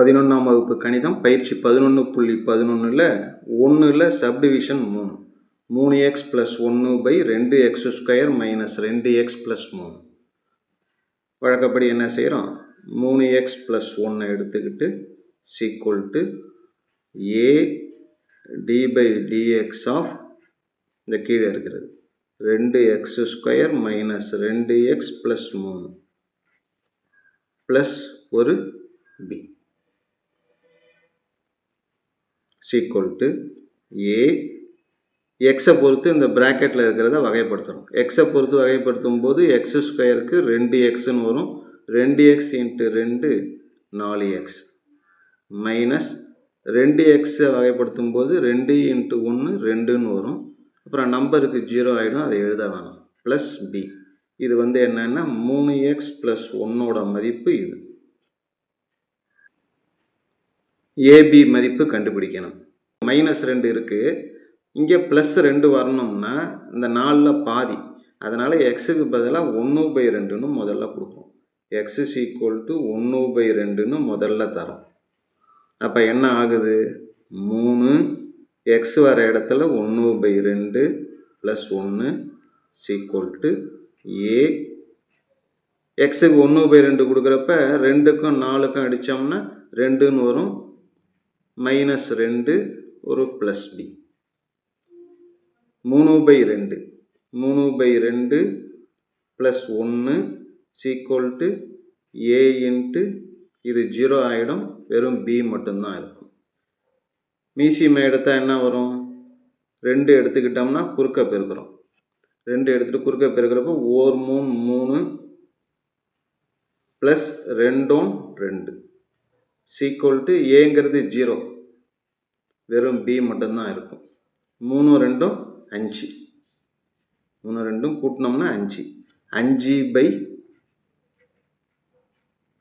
11ஆம் வகுப்பு கணிதம் பயிற்சி 11.11ல் 1ல் சப்டிவிஷன் 3x + 1/2x² - 2x + 3. வழக்கப்படி என்ன செய்கிறோம்? 3x + 1 எடுத்துக்கிட்டு a d/dx ஆஃப் இந்த கீழே இருக்கிறது 2x² - 2x + 3 ப்ளஸ் ஒரு b a எக்ஸை பொறுத்து இந்த ப்ராக்கெட்டில் இருக்கிறத வகைப்படுத்துகிறோம். எக்ஸை பொறுத்து வகைப்படுத்தும் போது x²க்கு 2xன்னு வரும். 2x × 2 4x மைனஸ் 2xை வகைப்படுத்தும் போது 2 × 1 2ன்னு வரும். அப்புறம் நம்பருக்கு 0 ஆகிடும், அதை எழுத வேணாம். ப்ளஸ் b இது என்னென்னா 3x + 1ஓட மதிப்பு இது. ab மதிப்பு கண்டுபிடிக்கணும். -2 இருக்குது, இங்கே +2 வரணும்னா இந்த 4ல் பாதி, அதனால் எக்ஸுக்கு பதிலாக 1/2ன்னு முதல்ல கொடுப்போம். x = 1/2ன்னு முதல்ல தரோம். அப்போ என்ன ஆகுது? 3 x வர இடத்துல 1/2 + 1 a. எக்ஸுக்கு 1/2 கொடுக்குறப்ப 2க்கும் 4க்கும் அடித்தோம்னா 2ன்னு வரும். -2 ஒரு ப்ளஸ் b 3/2 + 1 a × இது 0 ஆகிடும், வெறும் b மட்டும்தான் இருக்கும். மீசியம் எடுத்தால் என்ன வரும்? 2 எடுத்துக்கிட்டோம்னா குறுக்க பெருக்கிறோம். 2 எடுத்துகிட்டு குறுக்க பெருக்கிறப்போ 1 3 ப்ளஸ் 2 2 ஏங்கிறது 0, வெறும் b மட்டும்தான் இருக்கும். 3 2 5, 3 2 கூட்டினோம்னா 5, 5/2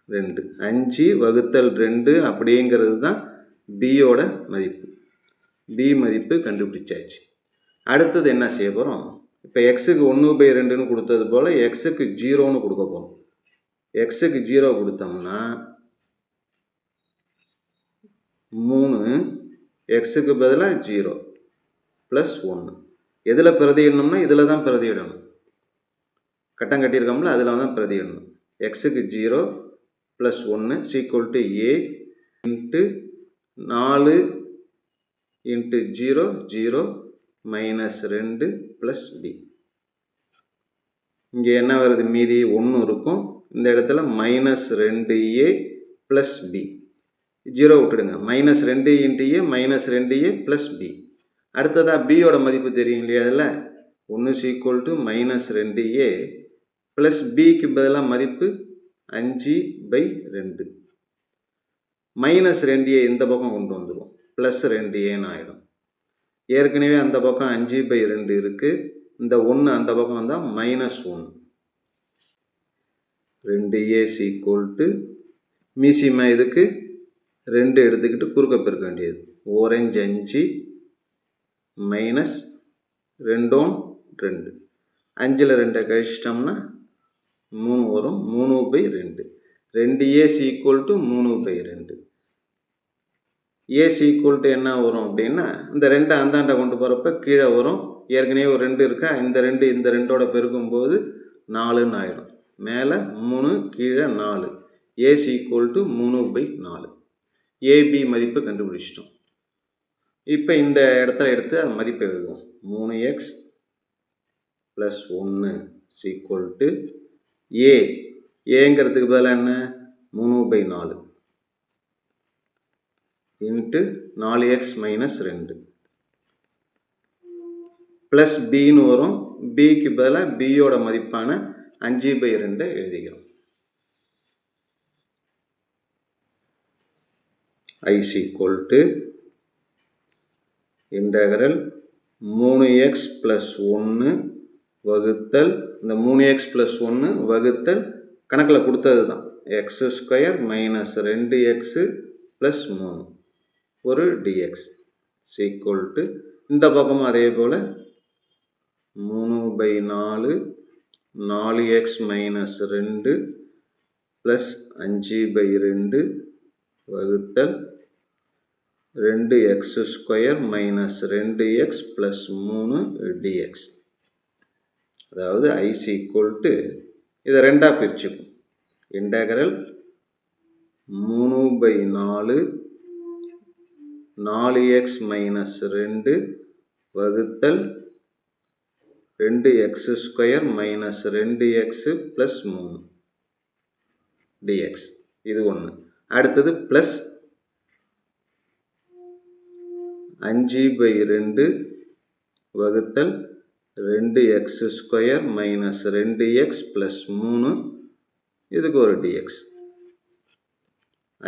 5/2 அப்படிங்கிறது தான் bயோட மதிப்பு. b மதிப்பு கண்டுபிடிச்சாச்சு. அடுத்தது என்ன செய்ய போகிறோம்? இப்போ எக்ஸுக்கு 1/2ன்னு கொடுத்தது போல் எக்ஸுக்கு 0ன்னு கொடுக்க போகிறோம். எக்ஸுக்கு 0 கொடுத்தோம்னா 3 எக்ஸுக்கு பதிலாக 0 ப்ளஸ் 1 எதில் பிரதியிடணும்னா இதில் தான் பிரதியிடணும். கட்டம் கட்டியிருக்கோம்ல, அதில் தான் பிரதியிடணும். எக்ஸுக்கு 0 ப்ளஸ் 1 a × 4 × 0 0 -2 ப்ளஸ் b. இங்கே என்ன வருது? மீதி 1 இருக்கும். இந்த இடத்துல -2a ப்ளஸ் b. 0 விட்டுடுங்க. -2 × a -2a ப்ளஸ் b. அடுத்ததாக பியோட மதிப்பு தெரியும் இல்லையா? அதில் 1 -2a ப்ளஸ் பிக்கு பதிலாக மதிப்பு 5/2. -2a இந்த பக்கம் கொண்டு வந்துடும், ப்ளஸ் 2aன்னு ஆகிடும். ஏற்கனவே அந்த பக்கம் 5/2 இருக்குது, இந்த 1 அந்த பக்கம் வந்தால் -1. 2a மீசிமா இதுக்கு 2 எடுத்துக்கிட்டு குறுக்க பெருக்க வேண்டியது. 4 5 மைனஸ் 2 2, 5ல் 2 கழிச்சிட்டோம்னா 3 வரும். 3/2. 2a = 3/2. a என்ன வரும் அப்படின்னா, இந்த 2 அந்தாண்ட கொண்டு போகிறப்ப கீழே வரும். ஏற்கனவே ஒரு 2 இருக்கா, இந்த 2 இந்த 2ஓட பெருக்கும்போது 4ன்னு ஆகிடும். மேலே 3 கீழே 4. a = 3/4. ab மதிப்பு கண்டுபிடிச்சிட்டோம். இப்போ இந்த இடத்துல எடுத்து அந்த மதிப்பை எழுதுவோம். 3x + 1 a. ஏங்கிறதுக்கு பதிலாக என்ன? 3/4 × 4x - 2 ப்ளஸ் bன்னு வரும். bக்கு பதிலாக bயோட மதிப்பான 5/2 எழுதிக்கிறோம். I இன்டகரல் 3x + 1 வகுத்தல் இந்த 3x + 1 வகுத்தல் கணக்கில் கொடுத்தது தான் x² - 2x + 3 ஒரு dx இந்த பக்கமும் அதே போல் 3/4 4x - 2 + 5/2 வகுத்தல் 2x² minus 2x plus 3 dx. அதாவது ஐஸ் ஈக்குவல் டு இதை ரெண்டாக பிரிச்சுக்கும். இன்டகரல் 3/4 4x மைனஸ் 2 வகுத்தல் 2x² minus 2x plus 3 dx. இது ஒன்று. அடுத்தது ப்ளஸ் 5/2 வகுத்தல் 2x² மைனஸ் 2x ப்ளஸ் 3 இதுக்கு ஒரு dx.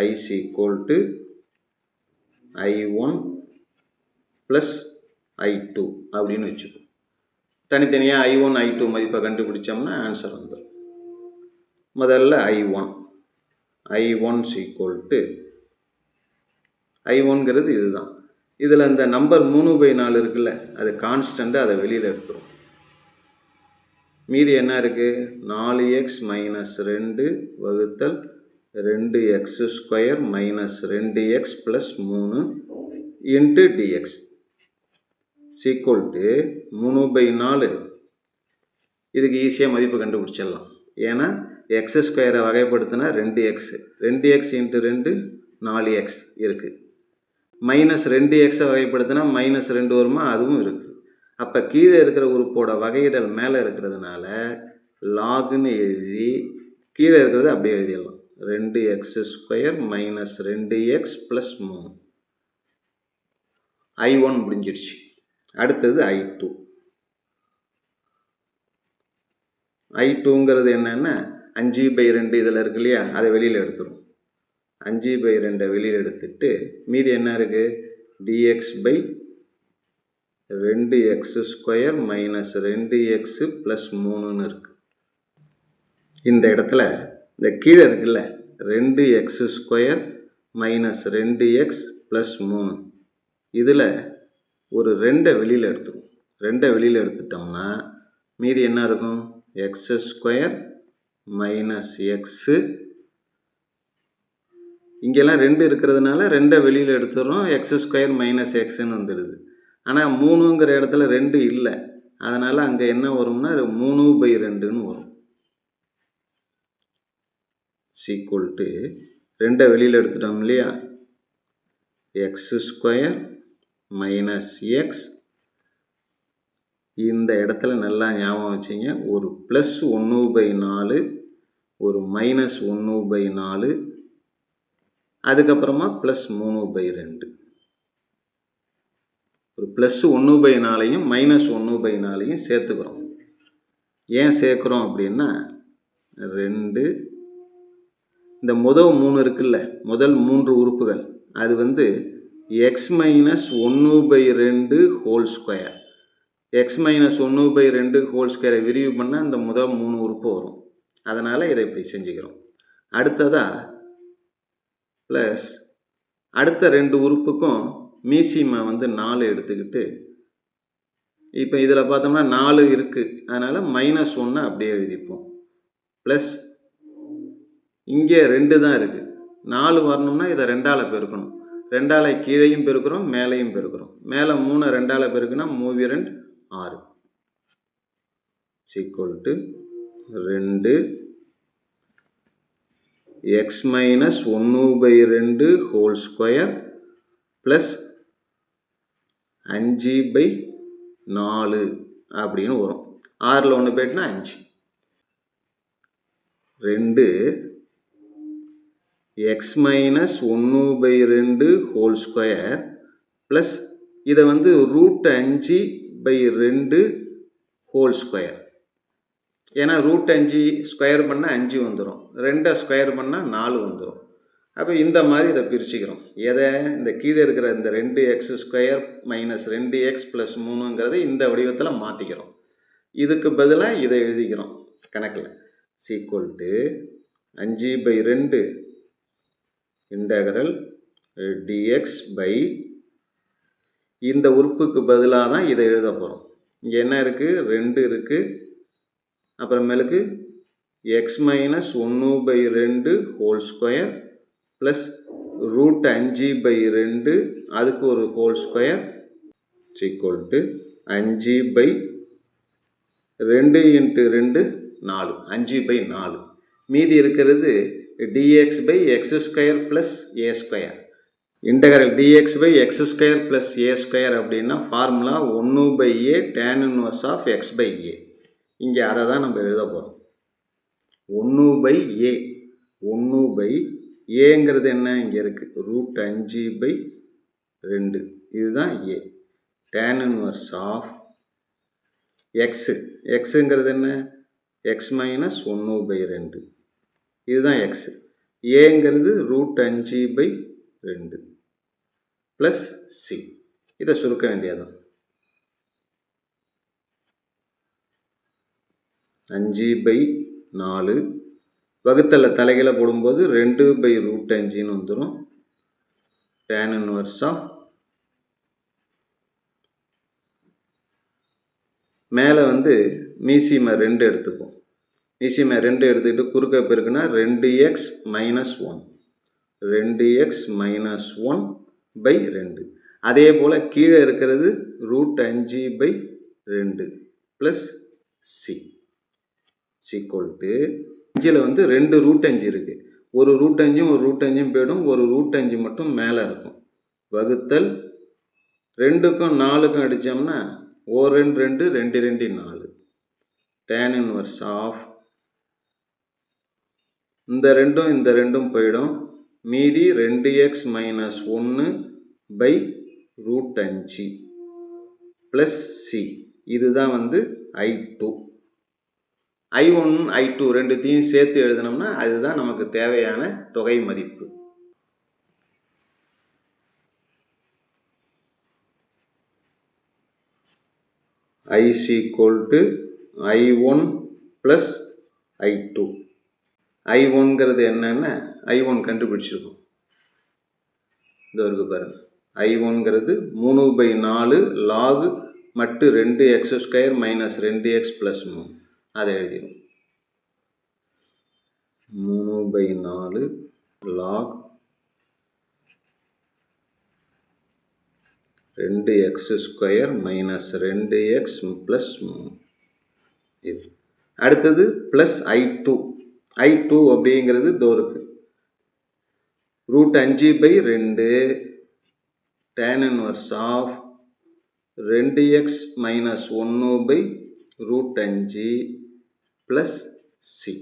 Is equal to I1 plus I2 அப்படின்னு வச்சுக்கோம். தனித்தனியாக I1 I2 மதிப்பை கண்டுபிடிச்சோம்னா ஆன்சர் வந்துடும். முதல்ல I1 ஈக்குவல் டு I1ங்கிறது இதுதான். இதில் இந்த நம்பர் 3/4 இருக்குல்ல, அது கான்ஸ்டண்ட்டு, அதை வெளியில் எடுத்துரும். மீதி என்ன இருக்குது? 4x மைனஸ் 2 வகுத்தல் 2x² minus 2x plus 3 into dx equal to 3/4. இதுக்கு ஈஸியாக மதிப்பு கண்டுபிடிச்சிடலாம். ஏன்னா x² வகைப்படுத்தினா 2x, 2x into 2 4x இருக்குது. மைனஸ் 2x வகைப்படுத்தினா மைனஸ் 2 வருமா, அதுவும் இருக்குது. அப்போ கீழே இருக்கிற உறுப்போட வகையிடல் மேலே இருக்கிறதுனால லாக்னு எழுதி கீழே இருக்கிறது அப்படியே எழுதிடலாம். 2x² minus 2x plus 3. I1 முடிஞ்சிடுச்சு. அடுத்தது I2ங்கிறது என்னென்னா 5/2 இதில் இருக்கு இல்லையா, அதை வெளியில் எடுத்துரும். 5/2 வெளியில் எடுத்துட்டு மீதி என்ன இருக்குது? dx/2x² மைனஸ் 2x ப்ளஸ் 3ன்னு இருக்குது. இந்த இடத்துல இந்த கீழே இருக்குல்ல 2x² மைனஸ் 2x ப்ளஸ் 3, இதில் ஒரு 2 வெளியில் எடுத்துரும். 2 வெளியில் எடுத்துட்டோம்னா மீதி என்ன இருக்கும்? x² minus x. இங்கெல்லாம் 2 இருக்கிறதுனால 2 வெளியில் எடுத்துடுறோம். x² மைனஸ் எக்ஸ்ன்னு வந்துடுது. ஆனால் 3ங்கிற இடத்துல 2 இல்லை. அதனால் அங்கே என்ன வரும்னா 3/2ன்னு வரும். ஈக்குவல் டு 2 வெளியில் எடுத்துட்டோம் இல்லையா, x² மைனஸ் எக்ஸ். இந்த இடத்துல நல்லா ஞாபகம் வச்சிங்க, ஒரு ப்ளஸ் 1/4 ஒரு மைனஸ் 1/4 அதுக்கப்புறமா ப்ளஸ் 3/2. ஒரு ப்ளஸ் 1/4 மைனஸ் 1/4 சேர்த்துக்கிறோம். ஏன் சேர்க்குறோம் அப்படின்னா 2 இந்த முதல் 3 இருக்குல்ல, முதல் 3 உறுப்புகள் அது வந்து x minus 1/2 whole square. x minus 1/2 whole ஸ்கொயரை விரிவு பண்ணால் இந்த முதல் 3 உறுப்பு வரும். அதனால் இதை இப்படி செஞ்சுக்கிறோம். அடுத்ததாக ப்ளஸ் அடுத்த 2 உறுப்புக்கும் மீசிமா வந்து 4 எடுத்துக்கிட்டு, இப்போ இதில் பார்த்தோம்னா 4 இருக்குது, அதனால் மைனஸ் 1 அப்படியே எழுதிப்போம். ப்ளஸ் இங்கே 2 தான் இருக்குது, 4 வரணும்னா இதை 2ஆல் பெருக்கணும். 2ஆல் கீழையும் பெருக்கிறோம், மேலேயும் பெருக்கிறோம். மேலே 3 2ஆல் பெருக்குனா 3 2 6 equal to 2 x minus 1/2 whole square plus 5/4 அப்படின்னு வரும். 6ல் 1 போய்ட்டுனா 5. 2 x minus 1/2 whole square plus இதை வந்து √5/2 ஹோல் ஸ்கொயர். ஏன்னா √5 ஸ்கொயர் பண்ணால் 5 வந்துடும், 2 ஸ்கொயர் பண்ணால் 4 வந்துடும். அப்போ இந்த மாதிரி இதை பிரிச்சுக்கிறோம். எதை? இந்த கீழே இருக்கிற இந்த 2x² மைனஸ் 2x ப்ளஸ் 3ங்கிறத இந்த வடிவத்தில் மாற்றிக்கிறோம். இதுக்கு பதிலாக இதை எழுதிக்கிறோம் கணக்கில். Equal to 5/2 integral dx by இந்த உறுப்புக்கு பதிலாக தான் இதை எழுத போகிறோம். இங்கே என்ன இருக்குது? 2 இருக்குது. அப்புறமேலுக்கு x minus 1/2 whole square plus root 5/2 அதுக்கு ஒரு whole square equal to 5/2 into 2 4 5/4. மீதி இருக்கிறது dx/x² plus a². Integral dx/x² plus a² அப்படின்னா formula 1/a tan inverse of x/a. இங்கே அதை தான் நம்ம எழுத போகிறோம். 1/a 1/aங்கிறது என்ன, இங்கே இருக்குது ரூட் 5/2. இதுதான் a. tan inverse of எக்ஸுங்கிறது என்ன, x மைனஸ் 1/2. இதுதான் எக்ஸ். ஏங்கிறது ரூட் 5/2 ப்ளஸ் சி. இதை சுருக்க வேண்டியதான். 5/4 வகுத்தல தலைகளை போடும்போது 2/√5 வந்துடும். tan inverse of மேலே மீசிமை 2 எடுத்துப்போம். மீசிமை 2 எடுத்துக்கிட்டு குறுக்க பெருக்குன்னா 2x மைனஸ் 1 2x மைனஸ் 1/2. அதே போல் கீழே இருக்கிறது root 5/2 plus c equal to 5ல் 2 ரூட் 5 இருக்குது. ஒரு ரூட் 5ம் ஒரு ரூட் 5ம் போயிடும். ஒரு ரூட் 5 மட்டும் மேலே இருக்கும். வகுத்தல் 2க்கும் 4க்கும் அடித்தோம்னா 1 2 2 2 4. tan inverse of இந்த ரெண்டும் போயிடும். மீதி 2x மைனஸ் 1/√5 ப்ளஸ் சி. இதுதான் I2. I1 I2 ரெண்டுத்தையும் சேர்த்து எழுதினோம்னா அதுதான் நமக்கு தேவையான தொகை மதிப்பு. I is equal to I1 plus I2. I1ங்கிறது என்னன்னா I1 கண்டுபிடிச்சிருக்கோம். இது இருக்கு பாருங்க. I1ங்கிறது 3/4 log மட்டு 2x² மைனஸ் 2x ப்ளஸ் 3. அதை எழுதிடும். 3/4 log 2x² minus 2x plus 3. இது அடுத்தது ப்ளஸ் I2. I2 அப்படிங்கிறது தோருக்கு root 5/2 tan inverse of 2x minus 1/√5 plus c.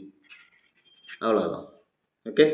அவ்வளோதான். ஓகே.